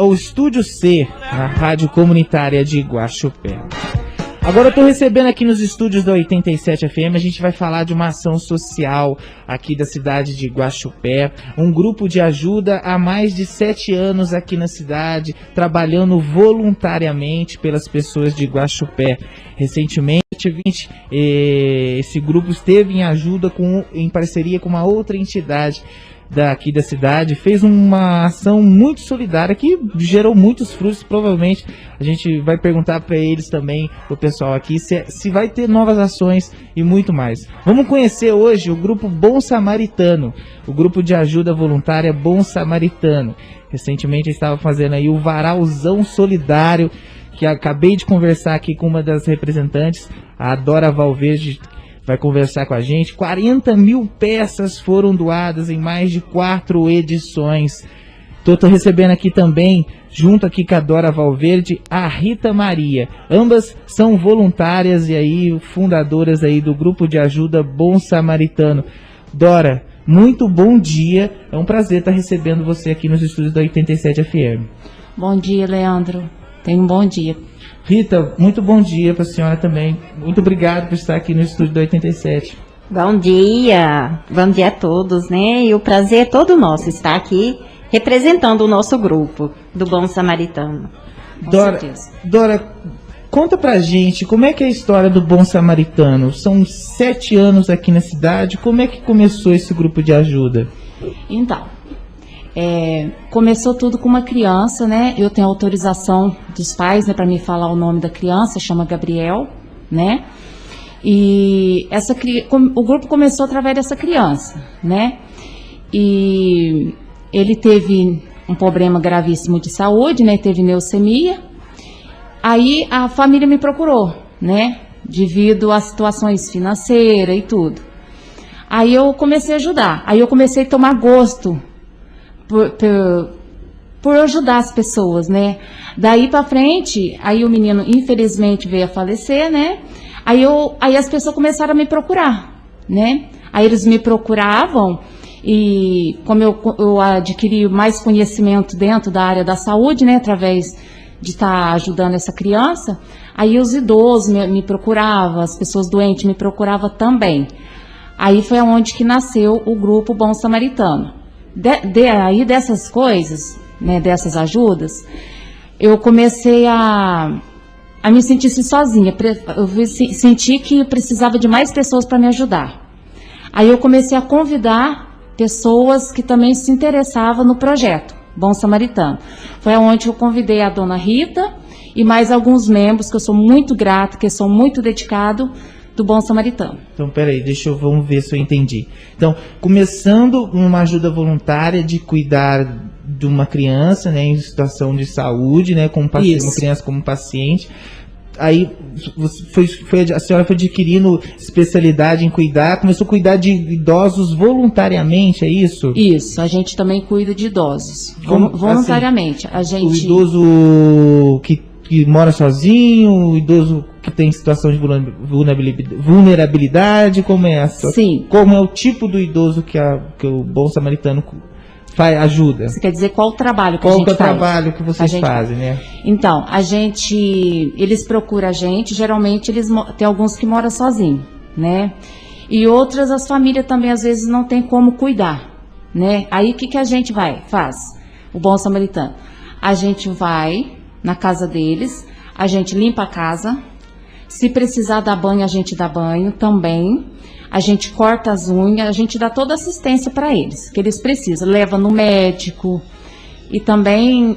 ao Estúdio C, a rádio comunitária de Guaxupé. Agora eu estou recebendo aqui nos estúdios da 87 FM, a gente vai falar de uma ação social aqui da cidade de Guaxupé, um grupo de ajuda há mais de 7 anos aqui na cidade, trabalhando voluntariamente pelas pessoas de Guaxupé. Recentemente, esse grupo esteve em ajuda em parceria com uma outra entidade daqui da cidade, fez uma ação muito solidária que gerou muitos frutos. Provavelmente a gente vai perguntar para eles também, o pessoal aqui, se vai ter novas ações e muito mais. Vamos conhecer hoje o grupo Bom Samaritano, o grupo de ajuda voluntária Bom Samaritano. Recentemente estava fazendo aí o varalzão solidário, que acabei de conversar aqui com uma das representantes, a Dora Valverde, vai conversar com a gente. 40 mil peças foram doadas em mais de 4 edições. Tô recebendo aqui também, junto aqui com a Dora Valverde, a Rita Maria. Ambas são voluntárias e aí fundadoras aí do grupo de ajuda Bom Samaritano. Dora, muito bom dia. É um prazer estar recebendo você aqui nos estúdios da 87 FM. Bom dia, Leandro. Tenha um bom dia. Rita, muito bom dia para a senhora também. Muito obrigado por estar aqui no estúdio da 87. Bom dia a todos, né? E o prazer é todo nosso estar aqui representando o nosso grupo do Bom Samaritano. Dora, conta pra gente como é que é a história do Bom Samaritano. São 7 anos aqui na cidade. Como é que começou esse grupo de ajuda? Então, começou tudo com uma criança, né? Eu tenho autorização dos pais, né, para me falar o nome da criança, chama Gabriel, né? E o grupo começou através dessa criança, né? E ele teve um problema gravíssimo de saúde, né? Teve leucemia. Aí a família me procurou, né? Devido a situações financeiras e tudo. Aí eu comecei a ajudar. Aí eu comecei a tomar gosto por ajudar as pessoas, né? Daí pra frente, aí o menino infelizmente veio a falecer, né? Aí as pessoas começaram a me procurar, né? Aí eles me procuravam e como eu adquiri mais conhecimento dentro da área da saúde, né? Através de estar ajudando essa criança, aí os idosos me procuravam, as pessoas doentes me procuravam também. Aí foi onde que nasceu o grupo Bom Samaritano. Aí dessas coisas, né, dessas ajudas, eu comecei a me sentir sozinha. Eu senti que eu precisava de mais pessoas para me ajudar. Aí eu comecei a convidar pessoas que também se interessavam no projeto Bom Samaritano. Foi onde eu convidei a dona Rita e mais alguns membros que eu sou muito grata, que são muito dedicados, do Bom Samaritano. Então, peraí, vamos ver se eu entendi. Então, começando uma ajuda voluntária de cuidar de uma criança, né, em situação de saúde, né, como paciente, uma criança como paciente. Aí a senhora foi adquirindo especialidade em cuidar, começou a cuidar de idosos voluntariamente, é isso? Isso, a gente também cuida de idosos, voluntariamente. Assim, o idoso que mora sozinho, o idoso que tem situação de vulnerabilidade, como é a situação? Sim. Como é o tipo do idoso que o Bom Samaritano ajuda? Você quer dizer qual o trabalho que a gente faz? Qual é o trabalho que vocês fazem, né? Então, eles procuram a gente, geralmente tem alguns que moram sozinhos, né? E outras, as famílias também às vezes não tem como cuidar, né? Aí o que a gente faz? O Bom Samaritano. A gente vai na casa deles, a gente limpa a casa, se precisar dar banho, a gente dá banho também, a gente corta as unhas, a gente dá toda a assistência para eles, que eles precisam, leva no médico e também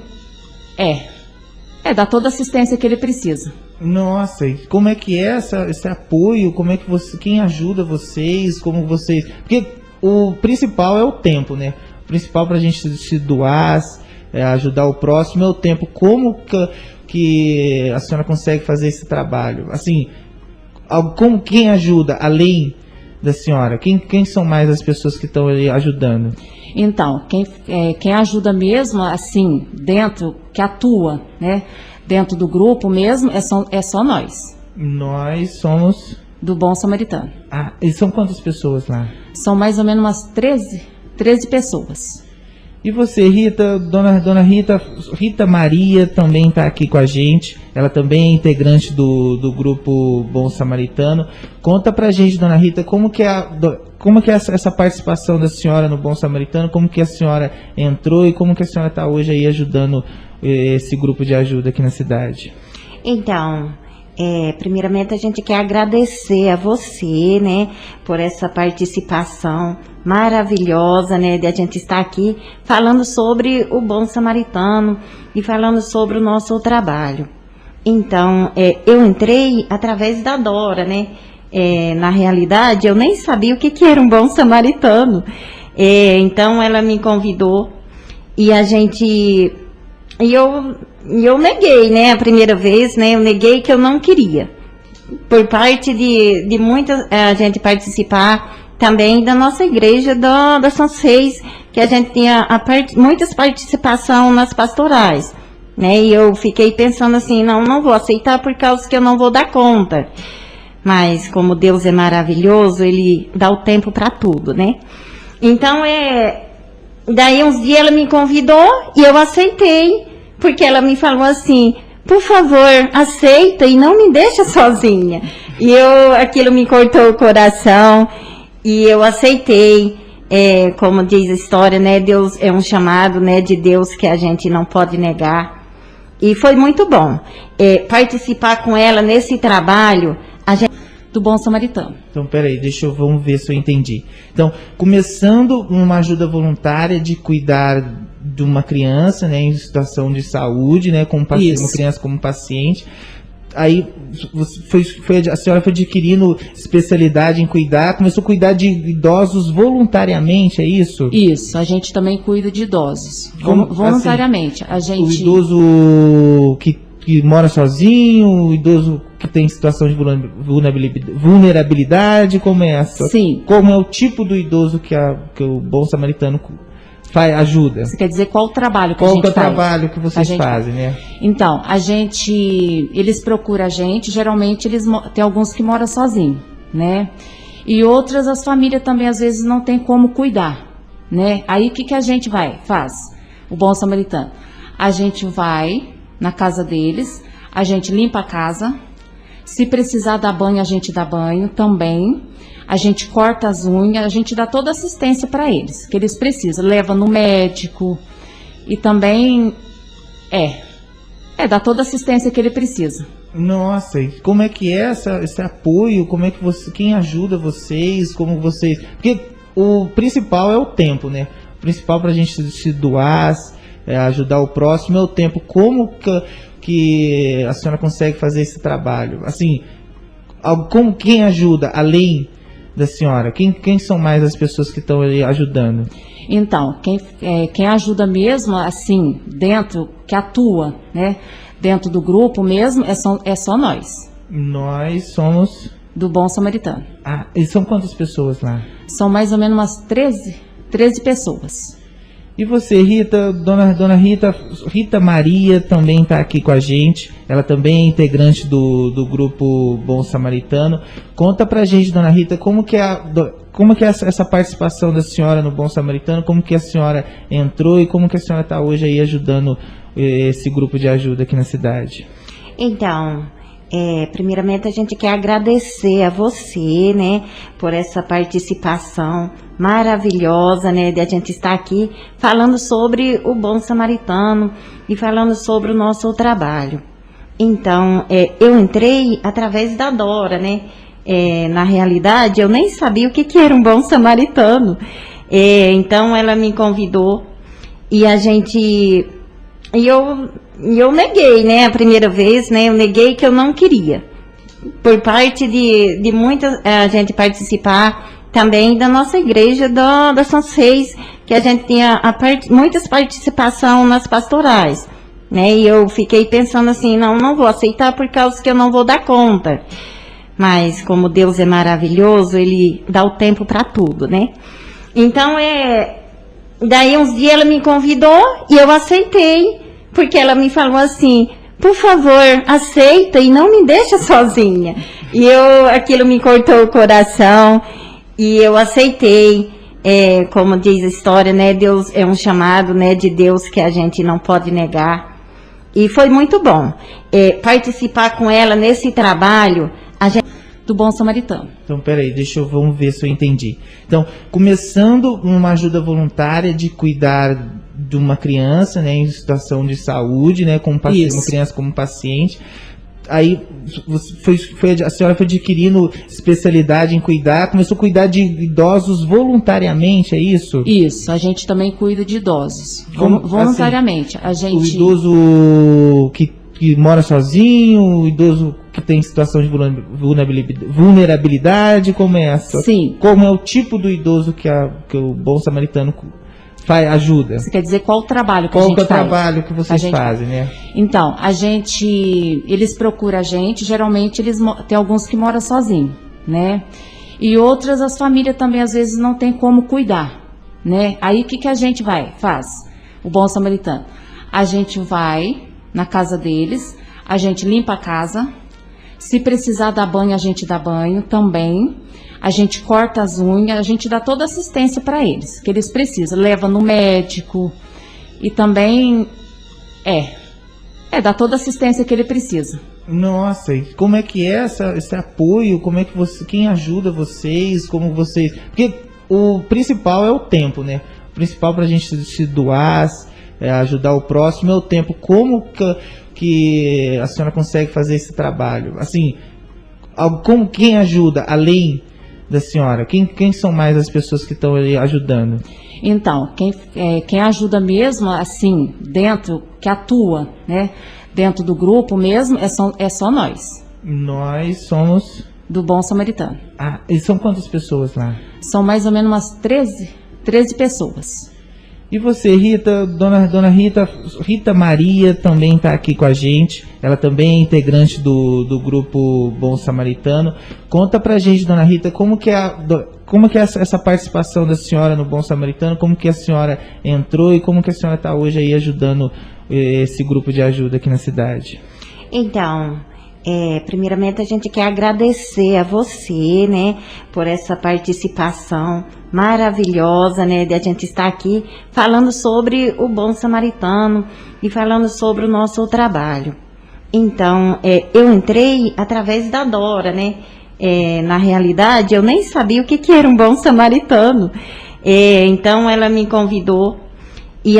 dá toda a assistência que ele precisa. Nossa, e como é que é esse apoio, como é que quem ajuda vocês, porque o principal é o tempo, né? O principal para a gente se doar, ajudar o próximo é o tempo. Como que a senhora consegue fazer esse trabalho? Assim, quem ajuda, além da senhora? Quem são mais as pessoas que estão ali ajudando? Então, quem ajuda mesmo, assim, que atua, né, dentro do grupo mesmo, é só nós. Nós somos... Do Bom Samaritano. Ah, e são quantas pessoas lá? São mais ou menos umas 13 pessoas. E você, Rita, dona Rita Maria também está aqui com a gente. Ela também é integrante do grupo Bom Samaritano. Conta pra gente, dona Rita, como que é essa participação da senhora no Bom Samaritano, como que a senhora entrou e como que a senhora está hoje aí ajudando esse grupo de ajuda aqui na cidade. Então, primeiramente a gente quer agradecer a você, né, por essa participação maravilhosa, né, de a gente estar aqui falando sobre o Bom Samaritano e falando sobre o nosso trabalho. Então, eu entrei através da Dora, né, na realidade eu nem sabia o que era um Bom Samaritano, então ela me convidou e a gente, eu neguei, né, a primeira vez, né, eu neguei que eu não queria, por parte de muita a gente participar também da nossa igreja da São Seis, que a gente tinha muitas participação nas pastorais, né, e eu fiquei pensando assim, não vou aceitar por causa que eu não vou dar conta, mas como Deus é maravilhoso, Ele dá o tempo para tudo, né, então daí uns dias ela me convidou e eu aceitei, porque ela me falou assim, por favor, aceita e não me deixa sozinha. E aquilo me cortou o coração e eu aceitei. Como diz a história, né? Deus é um chamado, né, de Deus que a gente não pode negar. E foi muito bom participar com ela nesse trabalho. Do Bom Samaritano. Então, peraí, vamos ver se eu entendi. Então, começando uma ajuda voluntária de cuidar de uma criança, né, em situação de saúde, né, como uma criança como paciente. Aí a senhora foi adquirindo especialidade em cuidar, começou a cuidar de idosos voluntariamente, é isso? Isso, a gente também cuida de idosos, voluntariamente. Assim, o idoso que mora sozinho, o idoso que tem situação de vulnerabilidade, como é essa? Sim. Como é o tipo do idoso que o Bom Samaritano ajuda? Você quer dizer qual o trabalho que a gente faz? Qual é o trabalho que vocês fazem, né? Então, eles procuram a gente, geralmente tem alguns que moram sozinhos, né? E outras, as famílias também às vezes não tem como cuidar, né? Aí o que a gente faz? O Bom Samaritano. A gente vai na casa deles, a gente limpa a casa, se precisar dar banho, a gente dá banho também, a gente corta as unhas, a gente dá toda a assistência para eles, que eles precisam, leva no médico e também, dá toda a assistência que ele precisa. Nossa, e como é que é esse apoio, como é que quem ajuda vocês, porque o principal é o tempo, né? O principal para a gente se doar, ajudar o próximo é o tempo. Como que a senhora consegue fazer esse trabalho? Assim, quem ajuda além da senhora? Quem são mais as pessoas que estão ali ajudando? Então, quem ajuda mesmo, assim, que atua, né, dentro do grupo mesmo, é só nós. Nós somos do Bom Samaritano. Ah, e são quantas pessoas lá? São mais ou menos umas 13 pessoas. E você, Rita, dona Rita Maria também está aqui com a gente. Ela também é integrante do grupo Bom Samaritano. Conta pra gente, dona Rita, como que é essa participação da senhora no Bom Samaritano, como que a senhora entrou e como que a senhora está hoje aí ajudando esse grupo de ajuda aqui na cidade. Então, primeiramente a gente quer agradecer a você, né, por essa participação maravilhosa, né, de a gente estar aqui falando sobre o Bom Samaritano e falando sobre o nosso trabalho. Então, eu entrei através da Dora, né, na realidade eu nem sabia o que era um Bom Samaritano, então ela me convidou e a gente, eu neguei, né, a primeira vez, né, eu neguei que eu não queria, por parte de muita a gente participar também da nossa igreja da São Seis, que a gente tinha muitas participação nas pastorais, né, e eu fiquei pensando assim, não vou aceitar por causa que eu não vou dar conta, mas como Deus é maravilhoso, Ele dá o tempo para tudo, né, então daí uns dias ela me convidou e eu aceitei, porque ela me falou assim, por favor, aceita e não me deixa sozinha. E aquilo me cortou o coração e eu aceitei. como diz a história, né? Deus é um chamado, né, de Deus que a gente não pode negar. E foi muito bom participar com ela nesse trabalho. Do Bom Samaritano. Então, peraí, vamos ver se eu entendi. Então, começando uma ajuda voluntária de cuidar de uma criança, né, em situação de saúde, né, como paciente, uma criança como paciente. Aí a senhora foi adquirindo especialidade em cuidar, começou a cuidar de idosos voluntariamente, é isso? Isso, a gente também cuida de idosos, voluntariamente. Assim, o idoso que mora sozinho, o idoso que tem situação de vulnerabilidade, como é essa? Sim. Como é o tipo do idoso que o Bom Samaritano ajuda? Você quer dizer qual o trabalho que a gente faz? Qual é o trabalho que vocês fazem, né? Então, eles procuram a gente, geralmente tem alguns que moram sozinhos, né? E outras, as famílias também às vezes não tem como cuidar, né? Aí o que a gente faz? O Bom Samaritano. A gente vai na casa deles, a gente limpa a casa, se precisar dar banho, a gente dá banho também, a gente corta as unhas, a gente dá toda a assistência para eles, que eles precisam, leva no médico e também dá toda a assistência que ele precisa. Nossa, e como é que é esse apoio? Como é que quem ajuda vocês? Porque o principal é o tempo, né? O principal para a gente se doar, ajudar o próximo é o tempo. Como que a senhora consegue fazer esse trabalho? Assim, quem ajuda além da senhora? Quem são mais as pessoas que estão ali ajudando? Então, quem ajuda mesmo, assim, que atua, né? Dentro do grupo mesmo, é só nós. Nós somos... Do Bom Samaritano. Ah, e são quantas pessoas lá? São mais ou menos umas 13 pessoas. E você, Rita, dona Rita Maria também está aqui com a gente. Ela também é integrante do grupo Bom Samaritano. Conta pra gente, dona Rita, como que é essa participação da senhora no Bom Samaritano, como que a senhora entrou e como que a senhora está hoje aí ajudando esse grupo de ajuda aqui na cidade? Então, primeiramente a gente quer agradecer a você, né, por essa participação maravilhosa, né, de a gente estar aqui falando sobre o Bom Samaritano e falando sobre o nosso trabalho. Então, eu entrei através da Dora, né, na realidade eu nem sabia o que era um Bom Samaritano, então ela me convidou e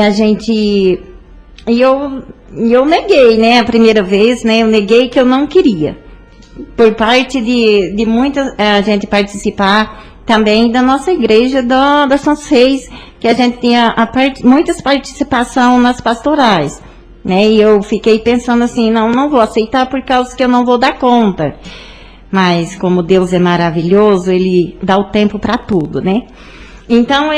eu neguei, né, a primeira vez, né, eu neguei que eu não queria, por parte de muita gente participar também da nossa igreja, da São Seis, que a gente tinha muitas participação nas pastorais, né, e eu fiquei pensando assim, não vou aceitar por causa que eu não vou dar conta, mas como Deus é maravilhoso, Ele dá o tempo para tudo, né, então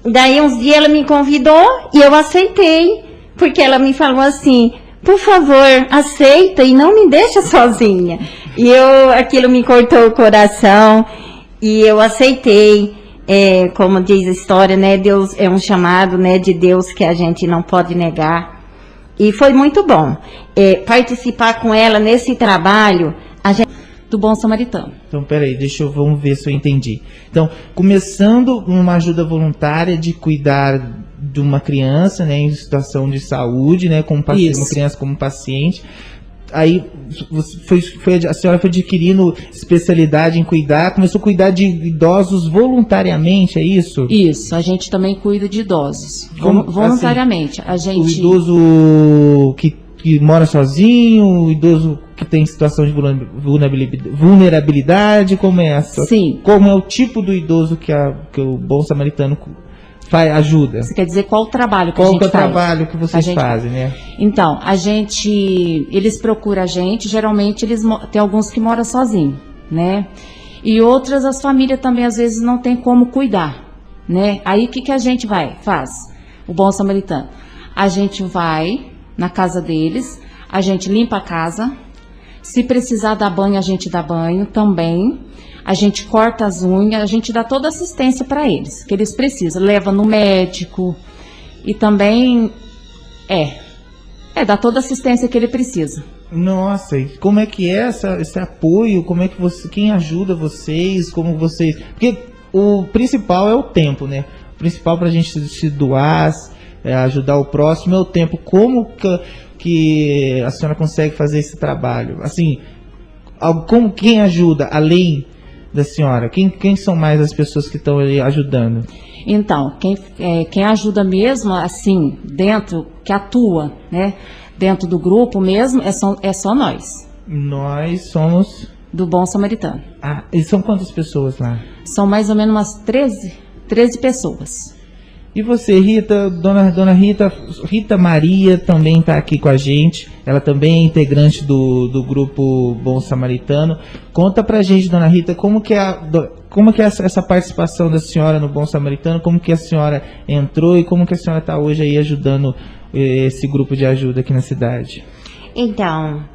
daí uns dias ela me convidou e eu aceitei, porque ela me falou assim, por favor, aceita e não me deixa sozinha. E aquilo me cortou o coração e eu aceitei. Como diz a história, né? Deus é um chamado, né, de Deus que a gente não pode negar. E foi muito bom participar com ela nesse trabalho. Do Bom Samaritano. Então, peraí, vamos ver se eu entendi. Então, começando uma ajuda voluntária de cuidar de uma criança, né, em situação de saúde, né, como paciente, uma criança como paciente. Aí a senhora foi adquirindo especialidade em cuidar, começou a cuidar de idosos voluntariamente, é isso? Isso, a gente também cuida de idosos, voluntariamente. Assim, o idoso que mora sozinho, o idoso que tem situação de vulnerabilidade, como é essa? Sim. Como é o tipo do idoso que o Bom Samaritano ajuda? Você quer dizer qual o trabalho que a gente faz? Qual é o trabalho que vocês fazem, né? Então, eles procuram a gente, geralmente tem alguns que moram sozinhos, né? E outras, as famílias também às vezes não tem como cuidar, né? Aí o que a gente faz? O Bom Samaritano. A gente vai na casa deles, a gente limpa a casa, se precisar dar banho, a gente dá banho também, a gente corta as unhas, a gente dá toda a assistência para eles, que eles precisam, leva no médico e também dá toda a assistência que ele precisa. Nossa, e como é que é esse apoio? Como é que quem ajuda vocês? Porque o principal é o tempo, né? O principal para a gente se doar, ajudar o próximo é o tempo. Como que a senhora consegue fazer esse trabalho? Assim, quem ajuda além da senhora? Quem são mais as pessoas que estão ali ajudando? Então, quem ajuda mesmo, assim, dentro, que atua, né, dentro do grupo mesmo, é só nós, Nós somos... do Bom Samaritano. Ah, e são quantas pessoas lá? São mais ou menos umas 13 pessoas. E você, Rita, dona Rita Maria também está aqui com a gente. Ela também é integrante do grupo Bom Samaritano. Conta pra gente, dona Rita, como que é essa participação da senhora no Bom Samaritano, como que a senhora entrou e como que a senhora está hoje aí ajudando esse grupo de ajuda aqui na cidade? Então,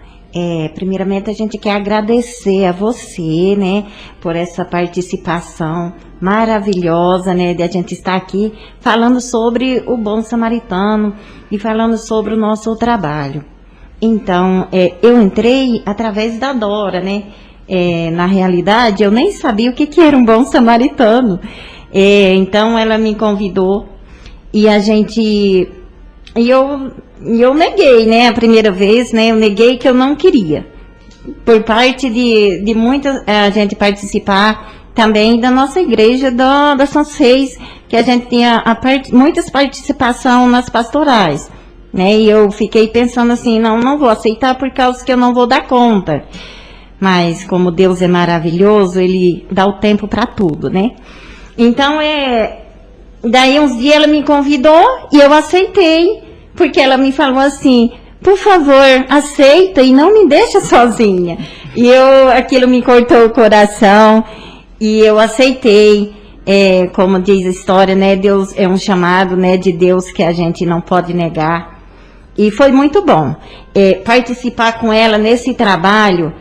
primeiramente a gente quer agradecer a você, né, por essa participação maravilhosa, né, de a gente estar aqui falando sobre o Bom Samaritano e falando sobre o nosso trabalho. Então, eu entrei através da Dora, né, na realidade eu nem sabia o que era um Bom Samaritano, então ela me convidou e eu neguei, né, a primeira vez, né, eu neguei que eu não queria, por parte de muita a gente participar também da nossa igreja da São Seis, que a gente tinha muitas participação nas pastorais, né, e eu fiquei pensando assim, não vou aceitar por causa que eu não vou dar conta, mas como Deus é maravilhoso, Ele dá o tempo para tudo, né, então daí uns dias ela me convidou e eu aceitei, porque ela me falou assim, por favor, aceita e não me deixa sozinha. E aquilo me cortou o coração e eu aceitei. Como diz a história, né? Deus é um chamado, né, de Deus que a gente não pode negar. E foi muito bom participar com ela nesse trabalho.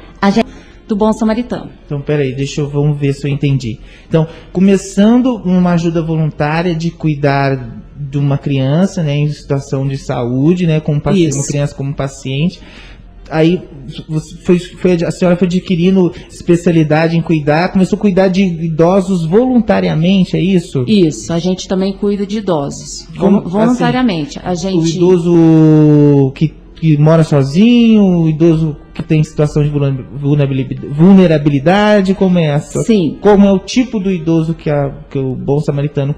Do Bom Samaritano. Então, peraí, vamos ver se eu entendi. Então, começando uma ajuda voluntária de cuidar de uma criança, né, em situação de saúde, né, como paciente, uma criança como paciente. Aí a senhora foi adquirindo especialidade em cuidar, começou a cuidar de idosos voluntariamente, é isso? Isso, a gente também cuida de idosos, voluntariamente. Assim, o idoso que mora sozinho, o idoso que tem situação de vulnerabilidade, como é essa? Sim. Como é o tipo do idoso que o Bom Samaritano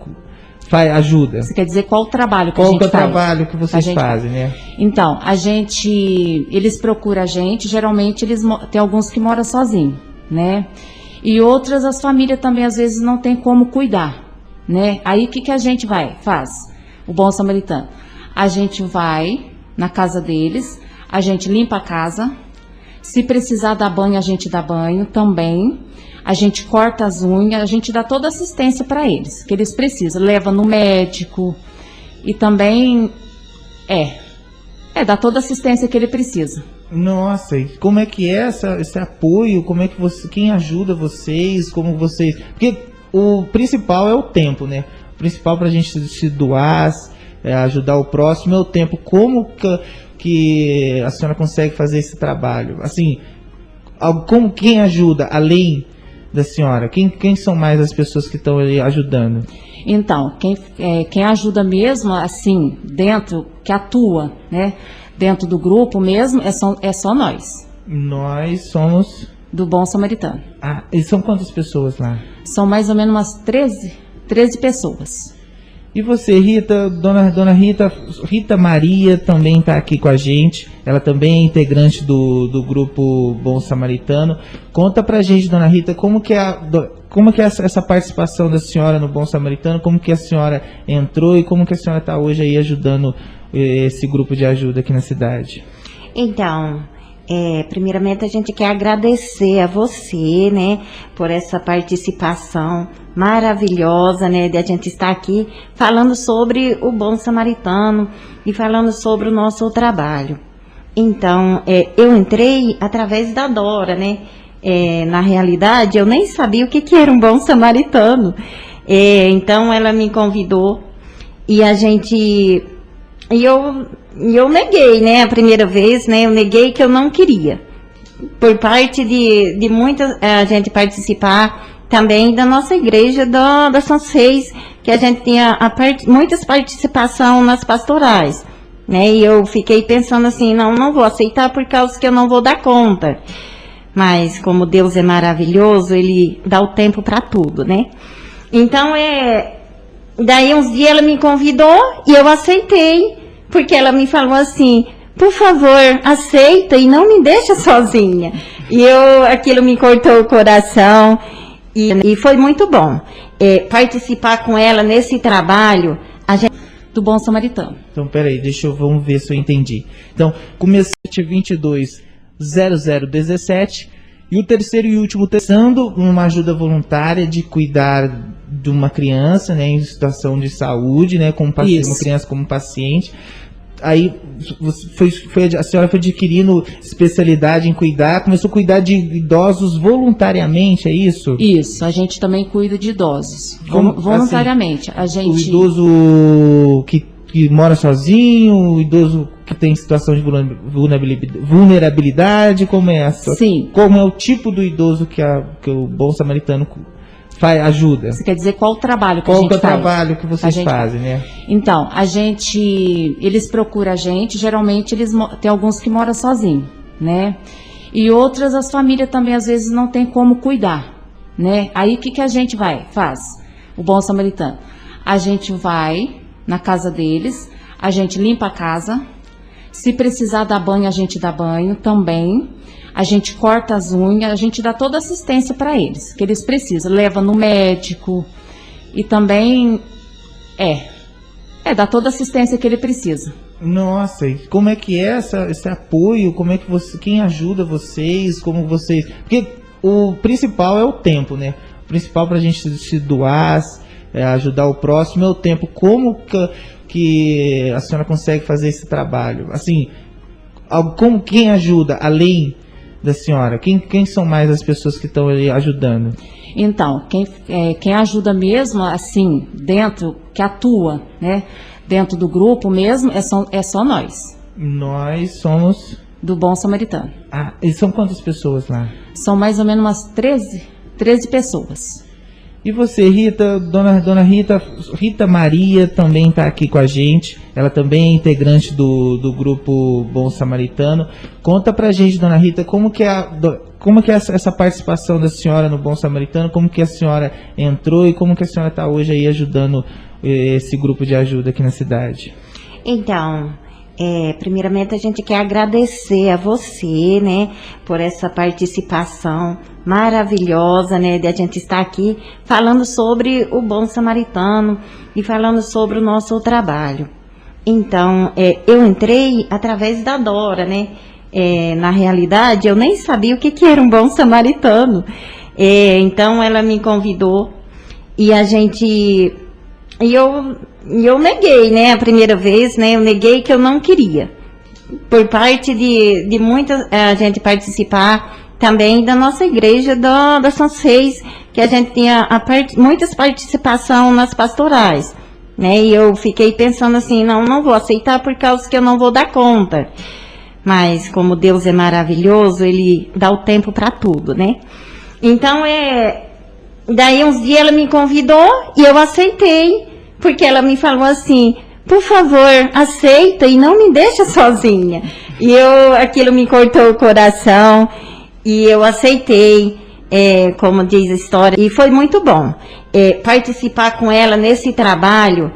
ajuda? Você quer dizer qual o trabalho que a gente faz? Qual é o trabalho que vocês fazem, né? Então, eles procuram a gente, geralmente tem alguns que moram sozinhos, né? E outras, as famílias também às vezes não tem como cuidar, né? Aí o que a gente faz? O Bom Samaritano. A gente vai na casa deles, a gente limpa a casa, se precisar dar banho, a gente dá banho também. A gente corta as unhas, a gente dá toda a assistência para eles, que eles precisam. Leva no médico e também dá toda a assistência que ele precisa. Nossa, e como é que é esse apoio? Como é que quem ajuda vocês? Porque o principal é o tempo, né? O principal para a gente se doar, ajudar o próximo é o tempo. Como que a senhora consegue fazer esse trabalho? Assim, quem ajuda além da senhora? Quem são mais as pessoas que estão ali ajudando? Então, quem ajuda mesmo, assim, dentro, que atua, né, dentro do grupo mesmo, é só nós. Nós somos... do Bom Samaritano. Ah, e são quantas pessoas lá? São mais ou menos umas 13 pessoas. E você, Rita, dona Rita Maria também está aqui com a gente. Ela também é integrante do grupo Bom Samaritano. Conta pra gente, dona Rita, como que é essa participação da senhora no Bom Samaritano, como que a senhora entrou e como que a senhora está hoje aí ajudando esse grupo de ajuda aqui na cidade? Então, primeiramente a gente quer agradecer a você, né, por essa participação maravilhosa, né, de a gente estar aqui falando sobre o Bom Samaritano e falando sobre o nosso trabalho. Então, eu entrei através da Dora, né, na realidade eu nem sabia o que era um Bom Samaritano, então ela me convidou e eu neguei, né, a primeira vez, né, eu neguei que eu não queria, por parte de muita a gente participar também da nossa igreja da São Seis, que a gente tinha muitas participação nas pastorais, né? E eu fiquei pensando assim, não vou aceitar por causa que eu não vou dar conta. Mas como Deus é maravilhoso, Ele dá o tempo para tudo, né? Então, daí uns dias ela me convidou e eu aceitei, porque ela me falou assim, por favor, aceita e não me deixa sozinha. E aquilo me cortou o coração e foi muito bom. Participar com ela nesse trabalho, do Bom Samaritano. Então, peraí, vamos ver se eu entendi. Então, começou 220017 e o terceiro e último testando uma ajuda voluntária de cuidar de uma criança, né, em situação de saúde, né, como paciente, uma criança como paciente. Aí a senhora foi adquirindo especialidade em cuidar, começou a cuidar de idosos voluntariamente, é isso? Isso, a gente também cuida de idosos, voluntariamente. Assim, o idoso que mora sozinho, o idoso que tem situação de vulnerabilidade, como é essa? Sim. Como é o tipo do idoso que o Bom Samaritano ajuda? Você quer dizer qual o trabalho que a gente faz? Qual é o trabalho que vocês fazem, né? Então, eles procuram a gente, geralmente tem alguns que moram sozinhos, né? E outras, as famílias também às vezes não tem como cuidar, né? Aí o que a gente faz? O Bom Samaritano. A gente vai na casa deles, a gente limpa a casa, se precisar dar banho, a gente dá banho também. A gente corta as unhas, a gente dá toda a assistência para eles, que eles precisam. Leva no médico e também dá toda a assistência que ele precisa. Nossa, e como é que é esse apoio? Como é que quem ajuda vocês? Porque o principal é o tempo, né? O principal para a gente se doar, ajudar o próximo é o tempo. Como que a senhora consegue fazer esse trabalho? Assim, quem ajuda além da senhora? Quem são mais as pessoas que estão ali ajudando? Então, quem ajuda mesmo, assim, que atua, né, dentro do grupo mesmo, é só nós. Nós somos... Do Bom Samaritano. Ah, e são quantas pessoas lá? São mais ou menos umas 13 pessoas. E você, Rita, dona Rita Maria também está aqui com a gente. Ela também é integrante do grupo Bom Samaritano. Conta pra gente, dona Rita, como que é essa participação da senhora no Bom Samaritano, como que a senhora entrou e como que a senhora está hoje aí ajudando esse grupo de ajuda aqui na cidade? Então, primeiramente a gente quer agradecer a você, né, por essa participação maravilhosa, né, de a gente estar aqui falando sobre o Bom Samaritano e falando sobre o nosso trabalho. Então, eu entrei através da Dora, né, na realidade eu nem sabia o que era um Bom Samaritano, então ela me convidou e eu neguei, né, a primeira vez, né, eu neguei que eu não queria, por parte de muita gente participar também da nossa igreja da São Seis, que a gente tinha muitas participação nas pastorais, né, e eu fiquei pensando assim, não vou aceitar por causa que eu não vou dar conta, mas como Deus é maravilhoso, Ele dá o tempo para tudo, né, então daí uns dias ela me convidou e eu aceitei, porque ela me falou assim, por favor, aceita e não me deixa sozinha. E aquilo me cortou o coração e eu aceitei, como diz a história, e foi muito bom. Participar com ela nesse trabalho,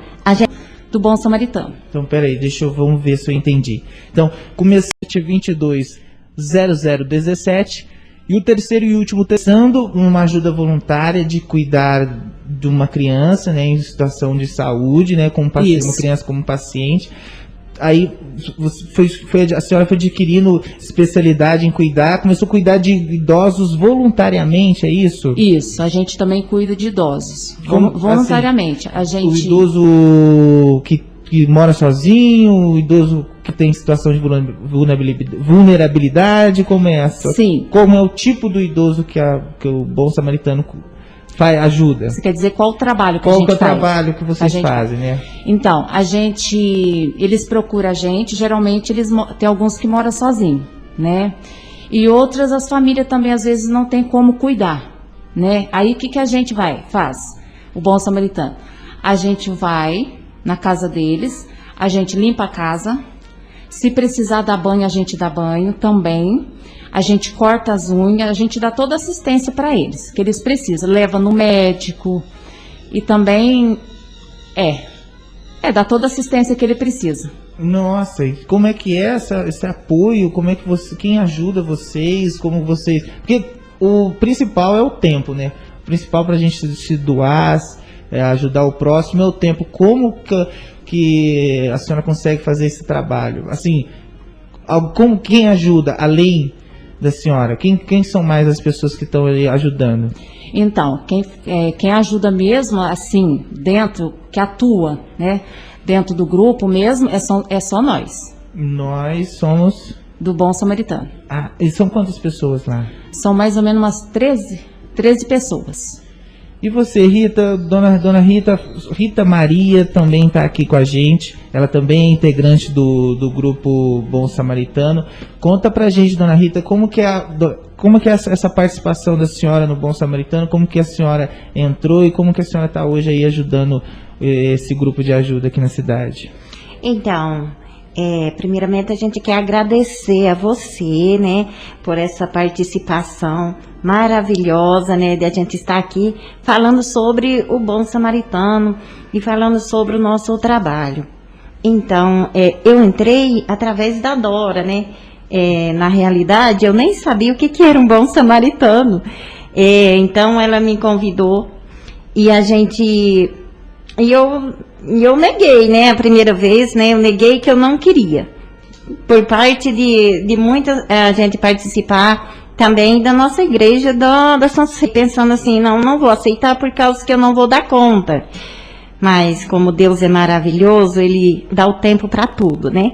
do Bom Samaritano. Então, peraí, vamos ver se eu entendi. Então, começou 220017 e o terceiro e último testando uma ajuda voluntária de cuidar de uma criança, né, em situação de saúde, né, como paciente, uma criança como paciente. Aí a senhora foi adquirindo especialidade em cuidar, começou a cuidar de idosos voluntariamente, é isso? Isso, a gente também cuida de idosos, voluntariamente. Assim, o idoso que mora sozinho, o idoso que tem situação de vulnerabilidade, como é essa? Sim. Como é o tipo do idoso que o Bom Samaritano ajuda? Você quer dizer qual o trabalho que a gente faz? Qual é o trabalho que vocês fazem, né? Então, eles procuram a gente, geralmente tem alguns que moram sozinhos, né? E outras, as famílias também às vezes não tem como cuidar, né? Aí o que a gente faz? O Bom Samaritano. A gente vai na casa deles, a gente limpa a casa, se precisar dar banho, a gente dá banho também, a gente corta as unhas, a gente dá toda a assistência para eles, que eles precisam, leva no médico e também dá toda a assistência que ele precisa. Nossa, e como é que é esse apoio? Como é que quem ajuda vocês? Como vocês? Porque o principal é o tempo, né? O principal pra gente se doar, ajudar o próximo é o tempo. Como que a senhora consegue fazer esse trabalho? Assim, quem ajuda além da senhora? Quem são mais as pessoas que estão ali ajudando? Então, quem ajuda mesmo, assim, dentro, que atua, né? Dentro do grupo mesmo, é só nós. Nós somos... Do Bom Samaritano. Ah, e são quantas pessoas lá? São mais ou menos umas 13 pessoas. E você, Rita, dona Rita Maria também está aqui com a gente. Ela também é integrante do grupo Bom Samaritano. Conta pra gente, dona Rita, como que é essa participação da senhora no Bom Samaritano, como que a senhora entrou e como que a senhora está hoje aí ajudando esse grupo de ajuda aqui na cidade? Então, primeiramente a gente quer agradecer a você, né, por essa participação maravilhosa, né, de a gente estar aqui falando sobre o Bom Samaritano e falando sobre o nosso trabalho. Então, eu entrei através da Dora, né, na realidade eu nem sabia o que era um Bom Samaritano, então ela me convidou e eu neguei, né, a primeira vez, né, eu neguei que eu não queria, por parte de muita gente participar também da nossa igreja, da Santa, pensando assim, não vou aceitar por causa que eu não vou dar conta, mas como Deus é maravilhoso, Ele dá o tempo para tudo, né.